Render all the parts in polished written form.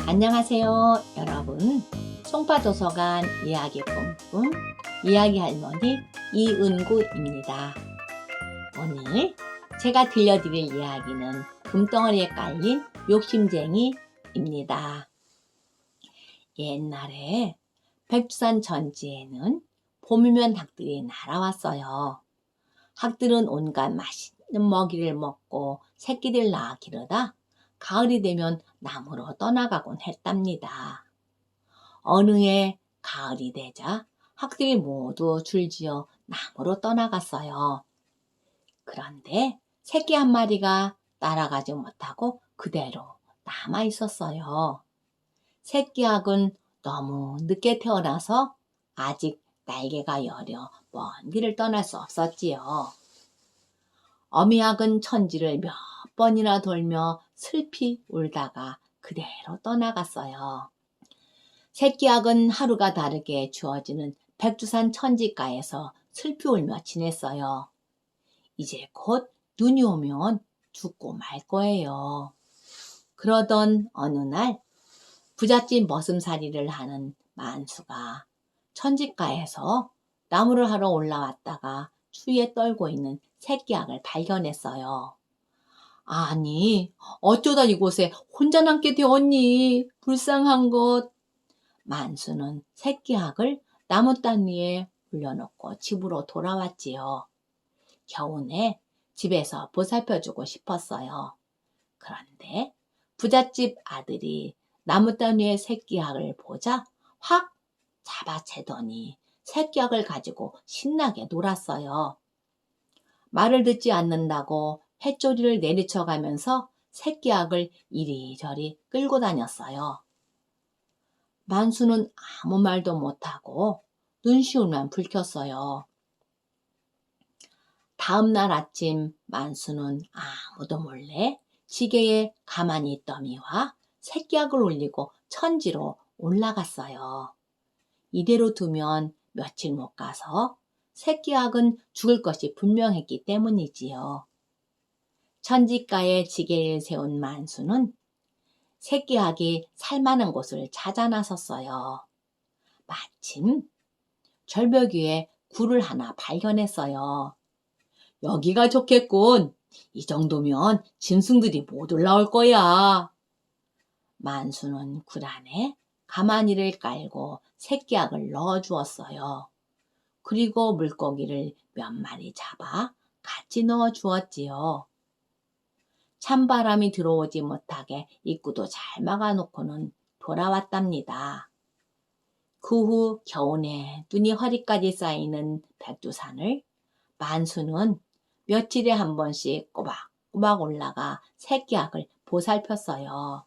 안녕하세요, 여러분. 송파도서관 이야기 뿜뿜 이야기 할머니 이은구입니다. 오늘 제가 들려드릴 이야기는 금덩어리에 깔린 욕심쟁이입니다. 옛날에 백두산 전지에는 봄이면 닭들이 날아왔어요. 닭들은 온갖 맛있는 먹이를 먹고 새끼들 낳아 기르다 가을이 되면 남으로 떠나가곤 했답니다. 어느 해 가을이 되자 닭들이 모두 줄지어 남으로 떠나갔어요. 그런데 새끼 한 마리가 따라가지 못하고 그대로 남아 있었어요. 새끼 닭은 너무 늦게 태어나서 아직 날개가 여려 먼 길을 떠날 수 없었지요. 어미 닭은 천지를 몇 번이나 돌며 슬피 울다가 그대로 떠나갔어요. 새끼 닭은 하루가 다르게 주어지는 백두산 천지가에서 슬피 울며 지냈어요. 이제 곧 눈이 오면 죽고 말 거예요. 그러던 어느 날 부잣집 머슴살이를 하는 만수가 천지가에서 나무를 하러 올라왔다가 추위에 떨고 있는 새끼 닭을 발견했어요. 아니, 어쩌다 이곳에 혼자 남게 되었니? 불쌍한 것. 만수는 새끼 닭을 나무단 위에 올려놓고 집으로 돌아왔지요. 겨우내 집에서 보살펴주고 싶었어요. 그런데 부잣집 아들이 나무단 위에 새끼 닭을 보자 확 잡아채더니 새끼 닭을 가지고 신나게 놀았어요. 말을 듣지 않는다고 횟조리를 내리쳐가면서 새끼 닭을 이리저리 끌고 다녔어요. 만수는 아무 말도 못하고 눈시울만 붉혔어요. 다음 날 아침 만수는 아무도 몰래 지게에 가만히 있더미와 새끼 닭을 올리고 천지로 올라갔어요. 이대로 두면 며칠 못 가서 새끼 닭은 죽을 것이 분명했기 때문이지요. 천지가에 지게를 세운 만수는 새끼 닭이 살만한 곳을 찾아 나섰어요. 마침 절벽 위에 굴을 하나 발견했어요. 여기가 좋겠군. 이 정도면 짐승들이 못 올라올 거야. 만수는 굴 안에 가마니를 깔고 새끼 닭을 넣어 주었어요. 그리고 물고기를 몇 마리 잡아 같이 넣어 주었지요. 찬바람이 들어오지 못하게 입구도 잘 막아놓고는 돌아왔답니다. 그 후 겨우내 눈이 허리까지 쌓이는 백두산을 만수는 며칠에 한 번씩 꼬박꼬박 올라가 새끼 닭을 보살폈어요.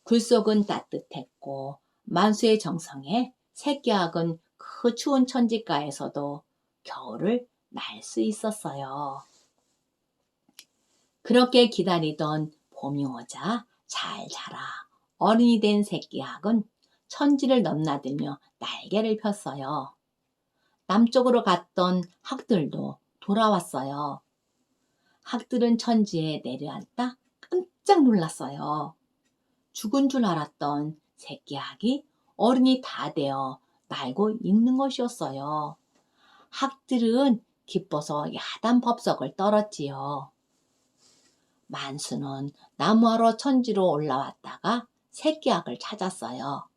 굴속은 따뜻했고 만수의 정성에 새끼 닭은 그 추운 천지가에서도 겨울을 날 수 있었어요. 그렇게 기다리던 봄이 오자 잘 자라 어른이 된 새끼 닭은 천지를 넘나들며 날개를 폈어요. 남쪽으로 갔던 닭들도 돌아왔어요. 닭들은 천지에 내려앉다 깜짝 놀랐어요. 죽은 줄 알았던 새끼 닭이 어른이 다 되어 날고 있는 것이었어요. 닭들은 기뻐서 야단 법석을 떨었지요. 만수는 나무하러 천지로 올라왔다가 새끼 닭을 찾았어요.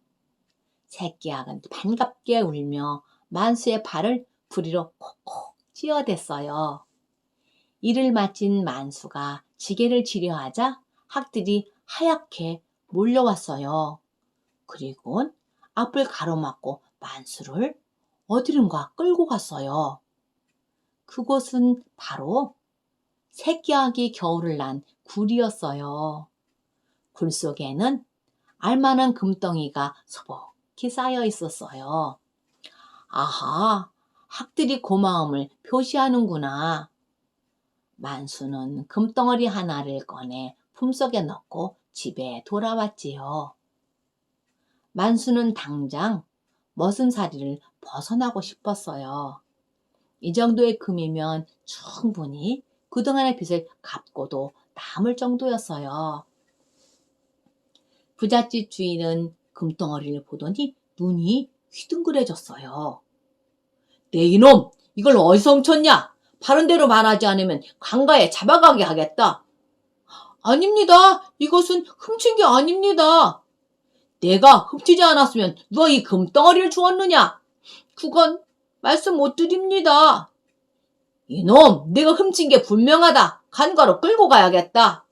새끼 닭은 반갑게 울며 만수의 발을 부리로 콕콕 찧어댔어요. 일을 마친 만수가 지게를 치려 하자 닭들이 하얗게 몰려왔어요. 그리곤 앞을 가로막고 만수를 어디론가 끌고 갔어요. 그곳은 바로 새끼 닭이 겨울을 난 굴이었어요. 굴 속에는 알만한 금덩이가 소복히 쌓여 있었어요. 아하, 닭들이 고마움을 표시하는구나. 만수는 금덩어리 하나를 꺼내 품속에 넣고 집에 돌아왔지요. 만수는 당장 머슴살이를 벗어나고 싶었어요. 이 정도의 금이면 충분히 그동안의 빚을 갚고도 남을 정도였어요. 부잣집 주인은 금덩어리를 보더니 눈이 휘둥그레졌어요. 네 이놈, 이걸 어디서 훔쳤냐? 바른 대로 말하지 않으면 강가에 잡아가게 하겠다. 아닙니다. 이것은 훔친 게 아닙니다. 내가 훔치지 않았으면 누가 이 금덩어리를 주었느냐? 그건 말씀 못 드립니다. 이놈, 내가 훔친 게 분명하다. 간과로 끌고 가야겠다.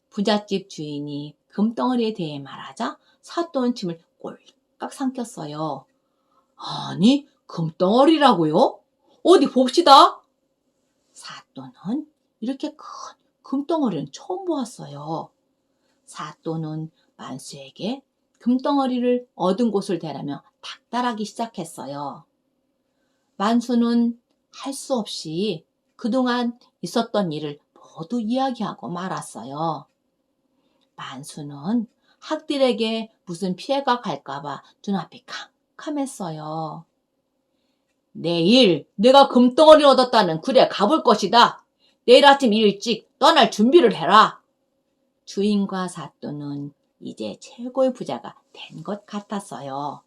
부잣집 주인이 금덩어리에 대해 말하자 사또는 침을 꼴깍 삼켰어요. 아니, 금덩어리라고요? 어디 봅시다. 사또는 이렇게 큰 금덩어리는 처음 보았어요. 사또는 만수에게 금덩어리를 얻은 곳을 대라며 닥달하기 시작했어요. 만수는 할 수 없이 그동안 있었던 일을 모두 이야기하고 말았어요. 만수는 학들에게 무슨 피해가 갈까봐 눈앞이 캄캄했어요. 내일 내가 금덩어리를 얻었다는 굴에 가볼 것이다. 내일 아침 일찍 떠날 준비를 해라. 주인과 사또는 이제 최고의 부자가 된 것 같았어요.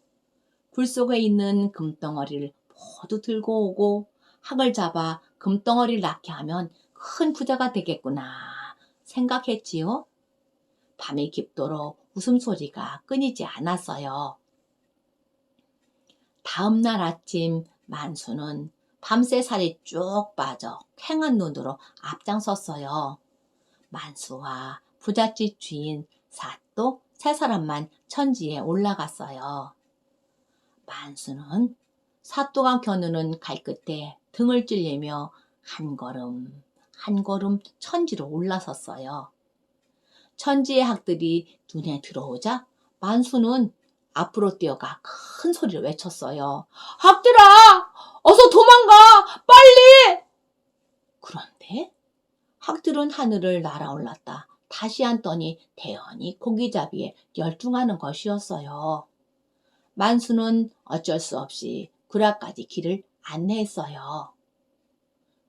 굴 속에 있는 금덩어리를 모두 들고 오고 학을 잡아 금덩어리를 낳게 하면 큰 부자가 되겠구나 생각했지요. 밤이 깊도록 웃음소리가 끊이지 않았어요. 다음 날 아침 만수는 밤새 살이 쭉 빠져 퀭한 눈으로 앞장섰어요. 만수와 부잣집 주인 사또 세 사람만 천지에 올라갔어요. 만수는 사또가 겨누는 갈끝에 등을 찔리며 한 걸음 한 걸음 천지로 올라섰어요. 천지의 학들이 눈에 들어오자 만수는 앞으로 뛰어가 큰 소리로 외쳤어요. 학들아! 어서 도망가! 빨리! 그런데 학들은 하늘을 날아올랐다 다시 앉더니 대연히 고기잡이에 열중하는 것이었어요. 만수는 어쩔 수 없이 구라까지 길을 안내했어요.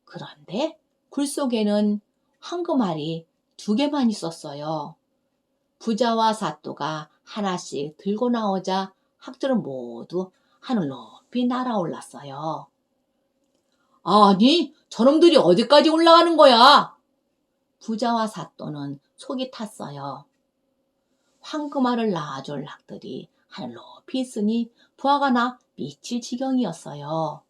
그런데 굴 속에는 황금알이 2개만 있었어요. 부자와 사또가 하나씩 들고 나오자 학들은 모두 하늘 높이 날아올랐어요. 아니, 저놈들이 어디까지 올라가는 거야? 부자와 사또는 속이 탔어요. 황금알을 낳아줄 학들이 하늘 높이 있으니 부하가 나 미칠 지경이었어요.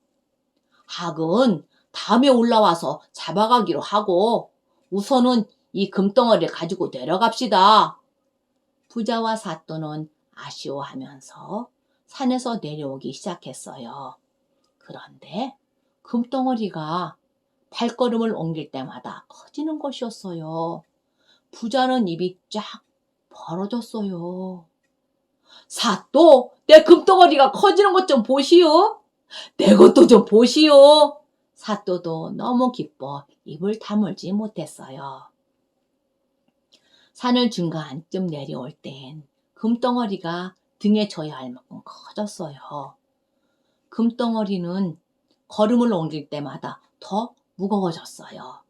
학은 다음에 올라와서 잡아가기로 하고 우선은 이 금덩어리를 가지고 내려갑시다. 부자와 사또는 아쉬워하면서 산에서 내려오기 시작했어요. 그런데 금덩어리가 발걸음을 옮길 때마다 커지는 것이었어요. 부자는 입이 쫙 벌어졌어요. 사또, 내 금덩어리가 커지는 것 좀 보시오. 내 것도 좀 보시오. 사또도 너무 기뻐 입을 다물지 못했어요. 산을 중간쯤 내려올 땐 금덩어리가 등에 져야 할 만큼 커졌어요. 금덩어리는 걸음을 옮길 때마다 더 무거워졌어요.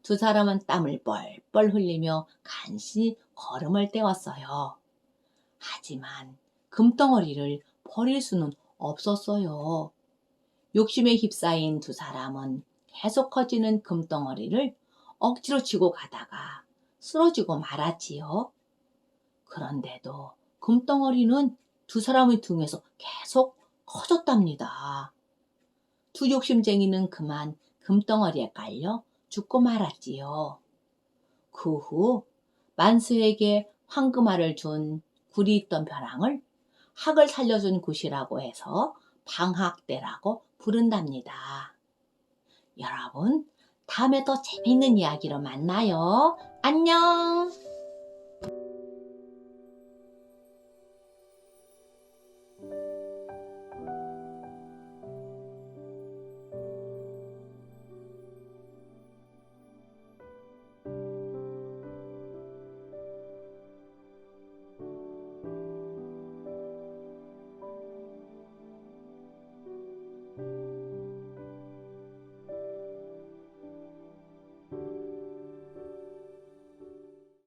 2사람은 땀을 뻘뻘 흘리며 간신히 걸음을 떼었어요. 하지만 금덩어리를 버릴 수는 없었어요. 욕심에 휩싸인 2사람은 계속 커지는 금덩어리를 억지로 쥐고 가다가 쓰러지고 말았지요. 그런데도 금덩어리는 2사람의 등에서 계속 커졌답니다. 2 욕심쟁이는 그만 금덩어리에 깔려 죽고 말았지요. 그 후 만수에게 황금알을 준 굴이 있던 벼랑을 학을 살려준 굿이라고 해서 방학대라고 부른답니다. 여러분, 다음에 더 재밌는 이야기로 만나요. 안녕!